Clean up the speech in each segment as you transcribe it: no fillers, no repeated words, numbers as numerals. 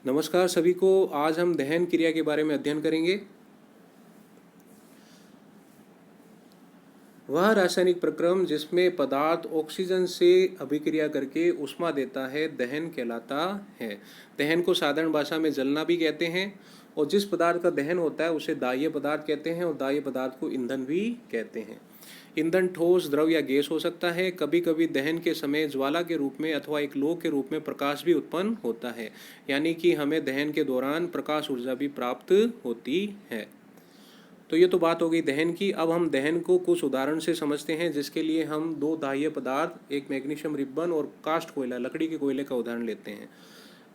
नमस्कार सभी को। आज हम दहन क्रिया के बारे में अध्ययन करेंगे। वह रासायनिक प्रक्रम जिसमें पदार्थ ऑक्सीजन से अभिक्रिया करके ऊष्मा देता है दहन कहलाता है। दहन को साधारण भाषा में जलना भी कहते हैं और जिस पदार्थ का दहन होता है उसे दाह्य पदार्थ कहते हैं और दाह्य पदार्थ को ईंधन भी कहते हैं। ईंधन ठोस, द्रव या गैस हो सकता है। कभी कभी दहन के समय ज्वाला के रूप में अथवा एक लौ के रूप में प्रकाश भी उत्पन्न होता है, यानी कि हमें दहन के दौरान प्रकाश ऊर्जा भी प्राप्त होती है। तो ये तो बात हो गई दहन की। अब हम दहन को कुछ उदाहरण से समझते हैं, जिसके लिए हम दो दाह्य पदार्थ, एक मैग्नीशियम रिब्बन और कास्ट कोयला, लकड़ी के कोयले का उदाहरण लेते हैं।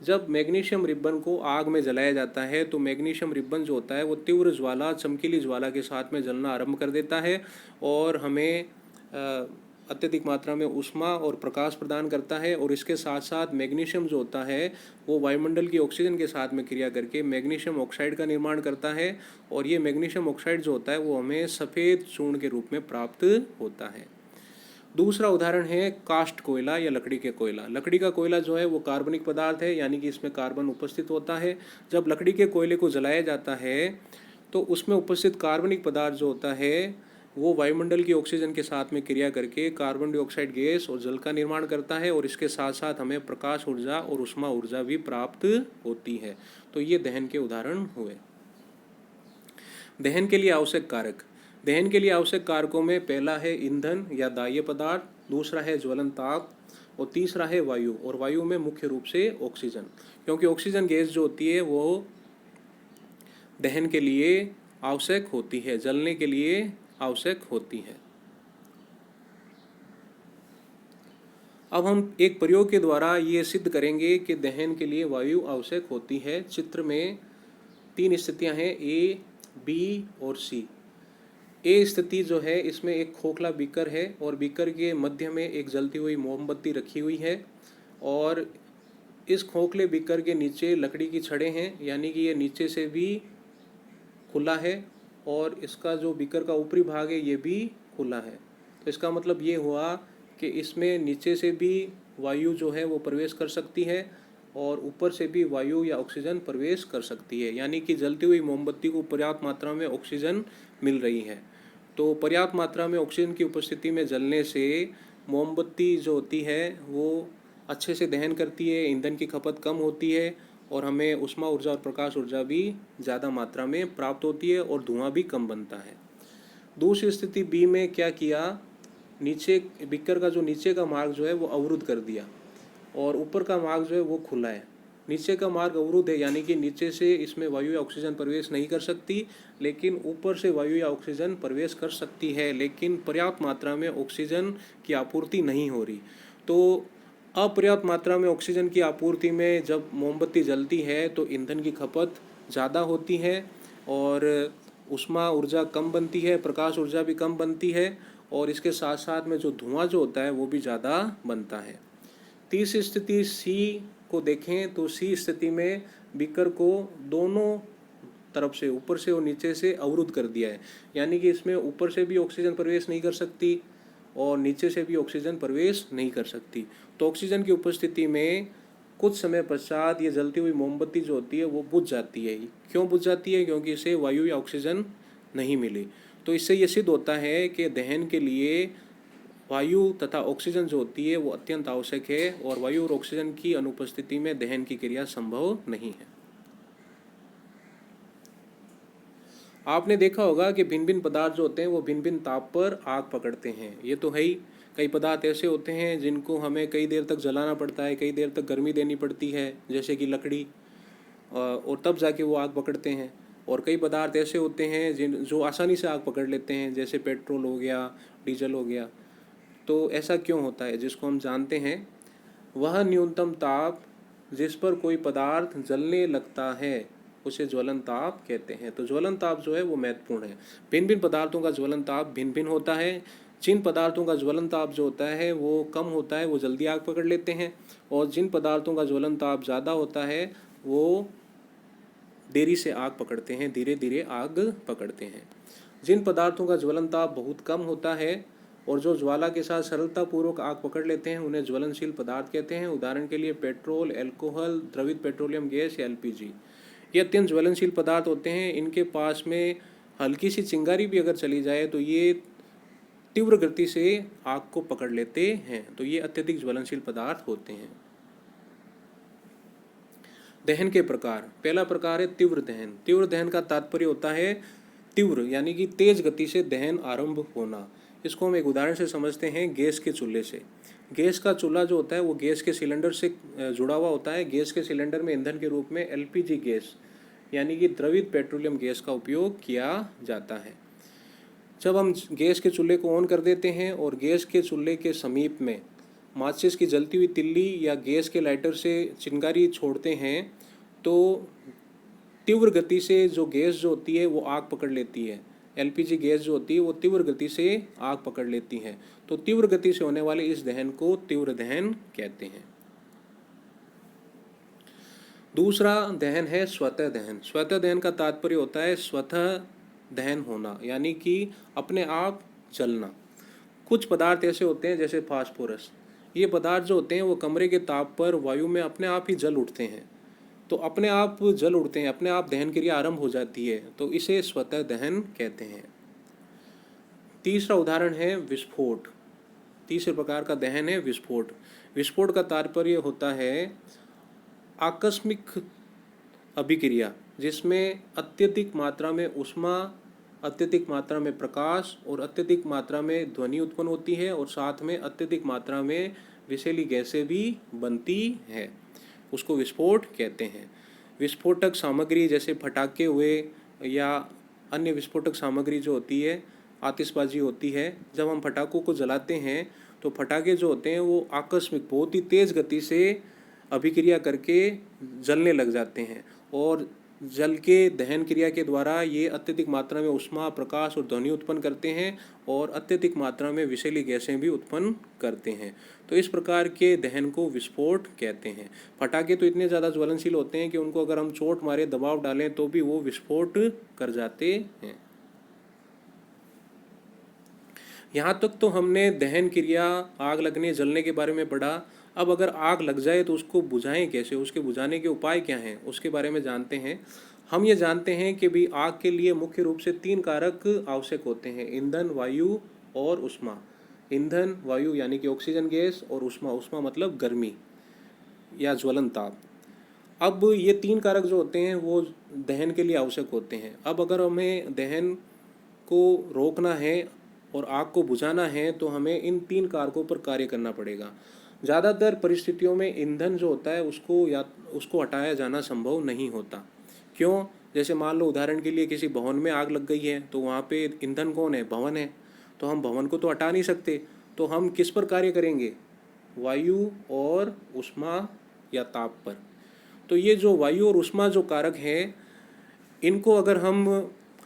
जब मैग्नीशियम रिब्बन को आग में जलाया जाता है तो मैग्नीशियम रिब्बन जो होता है वो तीव्र ज्वाला, चमकीली ज्वाला के साथ में जलना आरंभ कर देता है और हमें अत्यधिक मात्रा में ऊष्मा और प्रकाश प्रदान करता है। और इसके साथ साथ मैग्नीशियम जो होता है वो वायुमंडल की ऑक्सीजन के साथ में क्रिया करके मैग्नीशियम ऑक्साइड का निर्माण करता है और ये मैग्नीशियम ऑक्साइड जो होता है वो हमें सफ़ेद चूर्ण के रूप में प्राप्त होता है। दूसरा उदाहरण है कास्ट कोयला या लकड़ी के कोयला। लकड़ी का कोयला जो है वो कार्बनिक पदार्थ है, यानी कि इसमें कार्बन उपस्थित होता है। जब लकड़ी के कोयले को जलाया जाता है तो उसमें उपस्थित कार्बनिक पदार्थ जो होता है वो वायुमंडल की ऑक्सीजन के साथ में क्रिया करके कार्बन डाइऑक्साइड गैस और जल का निर्माण करता है और इसके साथ साथ हमें प्रकाश ऊर्जा और ऊष्मा ऊर्जा भी प्राप्त होती है। तो ये दहन के उदाहरण हुए। दहन के लिए आवश्यक कारक। दहन के लिए आवश्यक कारकों में पहला है ईंधन या दाह्य पदार्थ, दूसरा है ज्वलन ताप और तीसरा है वायु। और वायु में मुख्य रूप से ऑक्सीजन, क्योंकि ऑक्सीजन गैस जो होती है वो दहन के लिए आवश्यक होती है, जलने के लिए आवश्यक होती है। अब हम एक प्रयोग के द्वारा ये सिद्ध करेंगे कि दहन के लिए वायु आवश्यक होती है। चित्र में 3 स्थितियां हैं, ए, बी और सी। ए स्थिति जो है इसमें एक खोखला बीकर है और बीकर के मध्य में एक जलती हुई मोमबत्ती रखी हुई है और इस खोखले बीकर के नीचे लकड़ी की छड़ें हैं, यानी कि ये नीचे से भी खुला है और इसका जो बीकर का ऊपरी भाग है ये भी खुला है। तो इसका मतलब ये हुआ कि इसमें नीचे से भी वायु जो है वो प्रवेश कर सकती है और ऊपर से भी वायु या ऑक्सीजन प्रवेश कर सकती है, यानी कि जलती हुई मोमबत्ती को पर्याप्त मात्रा में ऑक्सीजन मिल रही है। तो पर्याप्त मात्रा में ऑक्सीजन की उपस्थिति में जलने से मोमबत्ती जो होती है वो अच्छे से दहन करती है, ईंधन की खपत कम होती है और हमें ऊष्मा ऊर्जा और प्रकाश ऊर्जा भी ज़्यादा मात्रा में प्राप्त होती है और धुआं भी कम बनता है। दूसरी स्थिति बी में क्या किया, नीचे बीकर का जो नीचे का मार्ग जो है वो अवरुद्ध कर दिया और ऊपर का मार्ग जो है वो खुला है। नीचे का मार्ग अवरुद्ध है, यानी कि नीचे से इसमें वायु या ऑक्सीजन प्रवेश नहीं कर सकती, लेकिन ऊपर से वायु या ऑक्सीजन प्रवेश कर सकती है, लेकिन पर्याप्त मात्रा में ऑक्सीजन की आपूर्ति नहीं हो रही। तो अपर्याप्त मात्रा में ऑक्सीजन की आपूर्ति में जब मोमबत्ती जलती है तो ईंधन की खपत ज़्यादा होती है और ऊष्मा ऊर्जा कम बनती है, प्रकाश ऊर्जा भी कम बनती है और इसके साथ साथ में जो धुआं जो होता है वो भी ज़्यादा बनता है। तीसरी स्थिति सी को देखें तो सी स्थिति में बीकर को दोनों तरफ से, ऊपर से और नीचे से अवरुद्ध कर दिया है, यानी कि इसमें ऊपर से भी ऑक्सीजन प्रवेश नहीं कर सकती और नीचे से भी ऑक्सीजन प्रवेश नहीं कर सकती। तो ऑक्सीजन की उपस्थिति में कुछ समय पश्चात ये जलती हुई मोमबत्ती जो होती है वो बुझ जाती है। क्यों बुझ जाती है? क्योंकि इसे वायु या ऑक्सीजन नहीं मिली। तो इससे ये सिद्ध होता है कि दहन के लिए वायु तथा ऑक्सीजन जो होती है वो अत्यंत आवश्यक है और वायु और ऑक्सीजन की अनुपस्थिति में दहन की क्रिया संभव नहीं है। आपने देखा होगा कि भिन्न भिन्न पदार्थ जो होते हैं वो भिन्न भिन्न ताप पर आग पकड़ते हैं, ये तो है ही। कई पदार्थ ऐसे होते हैं जिनको हमें कई देर तक जलाना पड़ता है, कई देर तक गर्मी देनी पड़ती है, जैसे कि लकड़ी, और तब जाके वो आग पकड़ते हैं। और कई पदार्थ ऐसे होते हैं जो आसानी से आग पकड़ लेते हैं, जैसे पेट्रोल हो गया, डीजल हो गया। तो ऐसा क्यों होता है, जिसको हम जानते हैं, वह न्यूनतम ताप जिस पर कोई पदार्थ जलने लगता है उसे ज्वलन ताप कहते हैं। तो ज्वलन ताप जो है वो महत्वपूर्ण है। भिन्न भिन्न पदार्थों का ज्वलन ताप भिन्न भिन्न होता है। जिन पदार्थों का ज्वलन ताप जो होता है वो कम होता है वो जल्दी आग पकड़ लेते हैं और जिन पदार्थों का ज्वलन ताप ज़्यादा होता है वो देरी से आग पकड़ते हैं, धीरे धीरे आग पकड़ते हैं। जिन पदार्थों का ज्वलन ताप बहुत कम होता है और जो ज्वाला के साथ सरलतापूर्वक आग पकड़ लेते हैं उन्हें ज्वलनशील पदार्थ कहते हैं। उदाहरण के लिए पेट्रोल, अल्कोहल, द्रवित पेट्रोलियम गैस या एलपीजी। ये अत्यंत ज्वलनशील पदार्थ होते हैं। इनके पास में हल्की सी चिंगारी भी अगर चली जाए तो ये तीव्र गति से आग को पकड़ लेते हैं। तो ये अत्यधिक ज्वलनशील पदार्थ होते हैं। दहन के प्रकार। पहला प्रकार है तीव्र दहन। तीव्र दहन का तात्पर्य होता है तीव्र यानी कि तेज गति से दहन आरंभ होना। इसको हम एक उदाहरण से समझते हैं, गैस के चूल्हे से। गैस का चूल्हा जो होता है वो गैस के सिलेंडर से जुड़ा हुआ होता है। गैस के सिलेंडर में ईंधन के रूप में एलपीजी गैस यानी कि द्रवित पेट्रोलियम गैस का उपयोग किया जाता है। जब हम गैस के चूल्हे को ऑन कर देते हैं और गैस के चूल्हे के समीप में माचिस की जलती हुई तिल्ली या गैस के लाइटर से चिंगारी छोड़ते हैं तो तीव्र गति से जो गैस जो होती है वो आग पकड़ लेती है। एलपीजी गैस जो होती है वो तीव्र गति से आग पकड़ लेती है। तो तीव्र गति से होने वाले इस दहन को तीव्र दहन कहते हैं। दूसरा दहन है स्वतः दहन। स्वतः दहन का तात्पर्य होता है स्वतः दहन होना यानी कि अपने आप जलना। कुछ पदार्थ ऐसे होते हैं जैसे फास्फोरस, ये पदार्थ जो होते हैं वो कमरे के ताप पर वायु में अपने आप ही जल उठते हैं। तो अपने आप जल उठते हैं, अपने आप दहन क्रिया आरंभ हो जाती है, तो इसे स्वतः दहन कहते हैं। तीसरा उदाहरण है विस्फोट। तीसरे प्रकार का दहन है विस्फोट। विस्फोट का तात्पर्य होता है आकस्मिक अभिक्रिया जिसमें अत्यधिक मात्रा में ऊष्मा, अत्यधिक मात्रा में प्रकाश और अत्यधिक मात्रा में ध्वनि उत्पन्न होती है और साथ में अत्यधिक मात्रा में विषैली गैसें भी बनती है, उसको विस्फोट कहते हैं। विस्फोटक सामग्री जैसे पटाखे हुए या अन्य विस्फोटक सामग्री जो होती है, आतिशबाजी होती है, जब हम पटाखों को जलाते हैं तो पटाखे जो होते हैं वो आकस्मिक बहुत ही तेज़ गति से अभिक्रिया करके जलने लग जाते हैं और जल के दहन क्रिया के द्वारा ये अत्यधिक मात्रा में ऊष्मा, प्रकाश और ध्वनि उत्पन्न करते हैं और अत्यधिक मात्रा में विषैली गैसें भी उत्पन्न करते हैं। तो इस प्रकार के दहन को विस्फोट कहते हैं। पटाखे तो इतने ज़्यादा ज्वलनशील होते हैं कि उनको अगर हम चोट मारे, दबाव डालें तो भी वो विस्फोट कर जाते हैं। यहाँ तक तो हमने दहन क्रिया, आग लगने, जलने के बारे में पढ़ा। अब अगर आग लग जाए तो उसको बुझाएं कैसे, उसके बुझाने के उपाय क्या हैं, उसके बारे में जानते हैं। हम ये जानते हैं कि भी आग के लिए मुख्य रूप से 3 कारक आवश्यक होते हैं, ईंधन, वायु और ऊष्मा। ईंधन, वायु यानी कि ऑक्सीजन गैस, और ऊष्मा, ऊष्मा मतलब गर्मी या ज्वलन ताप। अब ये 3 कारक जो होते हैं वो दहन के लिए आवश्यक होते हैं। अब अगर हमें दहन को रोकना है और आग को बुझाना है तो हमें इन 3 कारकों पर कार्य करना पड़ेगा। ज़्यादातर परिस्थितियों में ईंधन जो होता है उसको हटाया जाना संभव नहीं होता। क्यों? जैसे मान लो उदाहरण के लिए किसी भवन में आग लग गई है तो वहाँ पे ईंधन कौन है? भवन है। तो हम भवन को तो हटा नहीं सकते, तो हम किस पर कार्य करेंगे? वायु और ऊष्मा या ताप पर। तो ये जो वायु और ऊष्मा जो कारक हैं, इनको अगर हम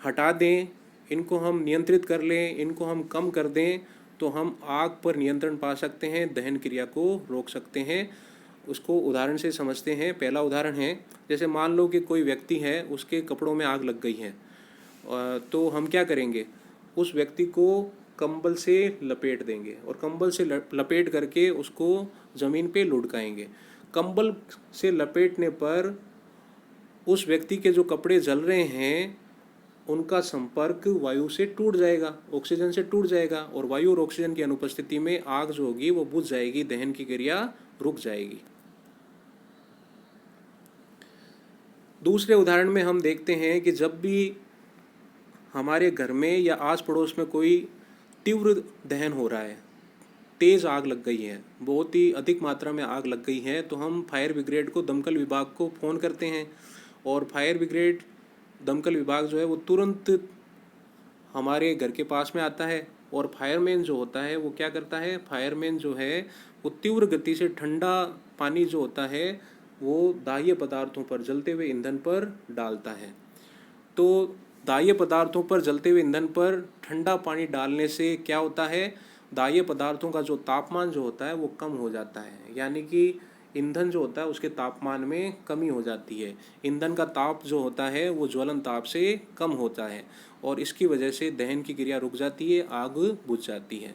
हटा दें, इनको हम नियंत्रित कर लें, इनको हम कम कर दें तो हम आग पर नियंत्रण पा सकते हैं, दहन क्रिया को रोक सकते हैं। उसको उदाहरण से समझते हैं। पहला उदाहरण है, जैसे मान लो कि कोई व्यक्ति है, उसके कपड़ों में आग लग गई है, तो हम क्या करेंगे? उस व्यक्ति को कंबल से लपेट देंगे और कंबल से लपेट करके उसको ज़मीन पे लुढ़काएंगे। कंबल से लपेटने पर उस व्यक्ति के जो कपड़े जल रहे हैं उनका संपर्क वायु से टूट जाएगा, ऑक्सीजन से टूट जाएगा, और वायु और ऑक्सीजन की अनुपस्थिति में आग जो होगी वो बुझ जाएगी, दहन की क्रिया रुक जाएगी। दूसरे उदाहरण में हम देखते हैं कि जब भी हमारे घर में या आस पड़ोस में कोई तीव्र दहन हो रहा है, तेज़ आग लग गई है, बहुत ही अधिक मात्रा में आग लग गई है, तो हम फायर ब्रिगेड को, दमकल विभाग को फ़ोन करते हैं और फायर ब्रिगेड, दमकल विभाग जो है वो तुरंत हमारे घर के पास में आता है। और फायरमैन जो होता है वो क्या करता है? फायरमैन जो है वो तीव्र गति से ठंडा पानी जो होता है वो दाह्य पदार्थों पर, जलते हुए ईंधन पर डालता है। तो दाह्य पदार्थों पर, जलते हुए ईंधन पर ठंडा पानी डालने से क्या होता है? दाह्य पदार्थों का जो तापमान जो होता है वो कम हो जाता है, यानी कि ईंधन जो होता है उसके तापमान में कमी हो जाती है। ईंधन का ताप जो होता है वो ज्वलन ताप से कम होता है और इसकी वजह से दहन की क्रिया रुक जाती है, आग बुझ जाती है।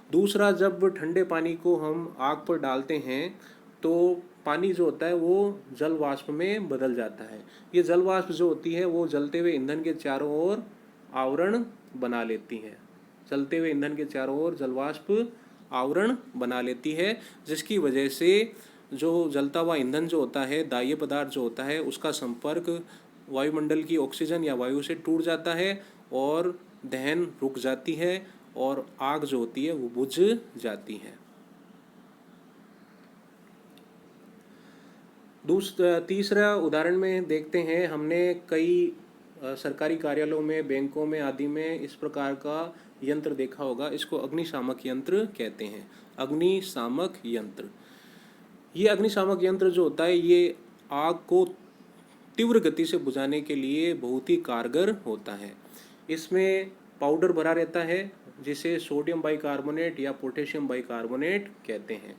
दूसरा, जब ठंडे पानी को हम आग पर डालते हैं तो पानी जो होता है वो जल वाष्प में बदल जाता है। ये जल वाष्प जो होती है वो जलते हुए ईंधन के चारों ओर आवरण बना लेती है। जलते हुए ईंधन के चारों ओर जल वाष्प आवरण बना लेती है, जिसकी वजह से जो जलता हुआ ईंधन जो होता है, दाह्य पदार्थ जो होता है, उसका संपर्क वायुमंडल की ऑक्सीजन या वायु से टूट जाता है और दहन रुक जाती है और आग जो होती है वो बुझ जाती है। तीसरा उदाहरण में देखते हैं, हमने कई सरकारी कार्यालयों में, बैंकों में आदि में इस प्रकार का यंत्र देखा होगा। इसको अग्निशामक यंत्र कहते हैं। अग्निशामक यंत्र, ये अग्निशामक यंत्र जो होता है ये आग को तीव्र गति से बुझाने के लिए बहुत ही कारगर होता है। इसमें पाउडर भरा रहता है जिसे सोडियम बाइकार्बोनेट या पोटेशियम बाइकार्बोनेट कहते हैं।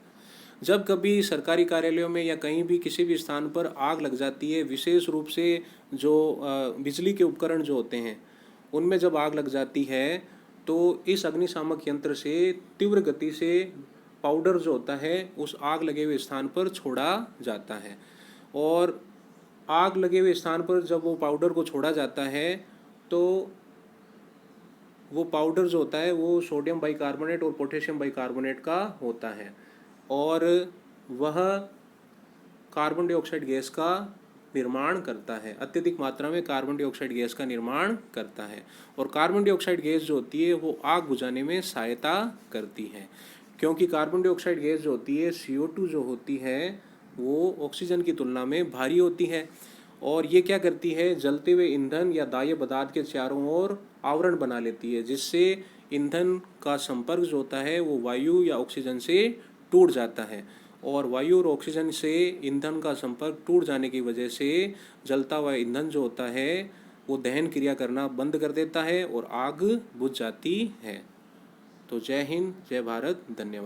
जब कभी सरकारी कार्यालयों में या कहीं भी किसी भी स्थान पर आग लग जाती है, विशेष रूप से जो बिजली के उपकरण जो होते हैं उनमें जब आग लग जाती है तो इस अग्निशामक यंत्र से तीव्र गति से पाउडर जो होता है उस आग लगे हुए स्थान पर छोड़ा जाता है। और आग लगे हुए स्थान पर जब वो पाउडर को छोड़ा जाता है तो वो पाउडर जो होता है वो सोडियम बाइकार्बोनेट और पोटेशियम बाइकार्बोनेट का होता है और वह कार्बन डाइऑक्साइड गैस का निर्माण करता है। अत्यधिक मात्रा में कार्बन डाइऑक्साइड गैस का निर्माण करता है और कार्बन डाइऑक्साइड गैस जो होती है वो आग बुझाने में सहायता करती है, क्योंकि कार्बन डाइऑक्साइड गैस जो होती है, CO2 जो होती है, वो ऑक्सीजन की तुलना में भारी होती है और ये क्या करती है, जलते हुए ईंधन या दाह्य पदार्थ के चारों ओर आवरण बना लेती है, जिससे ईंधन का संपर्क जो होता है वो वायु या ऑक्सीजन से टूट जाता है और वायु और ऑक्सीजन से ईंधन का संपर्क टूट जाने की वजह से जलता हुआ ईंधन जो होता है वो दहन क्रिया करना बंद कर देता है और आग बुझ जाती है। तो जय हिंद, जय भारत, धन्यवाद।